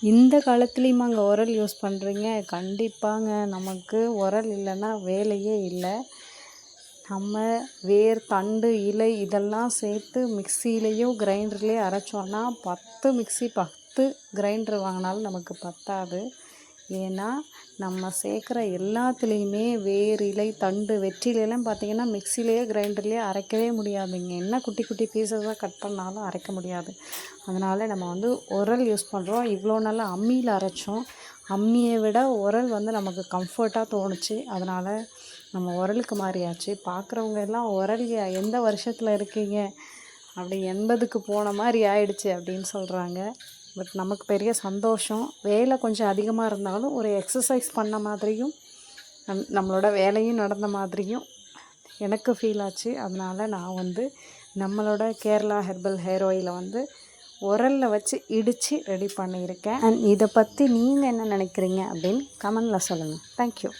இந்த காலத்துலேயுமாங்க உரல் யூஸ் பண்ணுறீங்க? கண்டிப்பாங்க. நமக்கு உரல் இல்லைன்னா வேலையே இல்லை. நம்ம வேர், தண்டு, இலை இதெல்லாம் சேர்த்து மிக்சியிலேயோ கிரைண்டர்லேயோ அரைச்சோன்னா 10 மிக்சி 10 கிரைண்டர் வாங்கினாலும் நமக்கு பத்தாது. ஏன்னா நம்ம சேர்க்குற எல்லாத்துலேயுமே வேர், இலை, தண்டு, வெற்றிலையெல்லாம் பார்த்திங்கன்னா மிக்சிலேயோ கிரைண்டர்லேயோ அரைக்கவே முடியாதுங்க. என்ன குட்டி குட்டி பீஸஸாக கட் பண்ணாலும் அரைக்க முடியாது. அதனால் நம்ம வந்து உரல் யூஸ் பண்ணுறோம். இவ்வளோ நாள் அம்மியில் அரைச்சோம். அம்மியை விட உரல் வந்து நமக்கு கம்ஃபர்ட்டாக தோணுச்சு. அதனால் நம்ம உரலுக்கு மாறியாச்சு. பார்க்குறவங்க எல்லாம் உரல் எந்த வருஷத்தில் இருக்கீங்க, அப்படி 80க்கு போன மாதிரி ஆயிடுச்சு அப்படின்னு சொல்கிறாங்க. பட் நமக்கு பெரிய சந்தோஷம். வேலை கொஞ்சம் அதிகமாக இருந்தாலும் ஒரு எக்ஸசைஸ் பண்ண மாதிரியும் நம்மளோட வேலையும் நடந்த மாதிரியும் எனக்கு ஃபீல் ஆச்சு. அதனால் நான் வந்து நம்மளோட கேரளா ஹெர்பல் ஹேர் ஆயிலை வந்து உரலில் வச்சு இடித்து ரெடி பண்ணியிருக்கேன். அண்ட் இதை பற்றி நீங்கள் என்ன நினைக்கிறீங்க அப்படின்னு கமெண்டில் சொல்லுங்கள். தேங்க்யூ.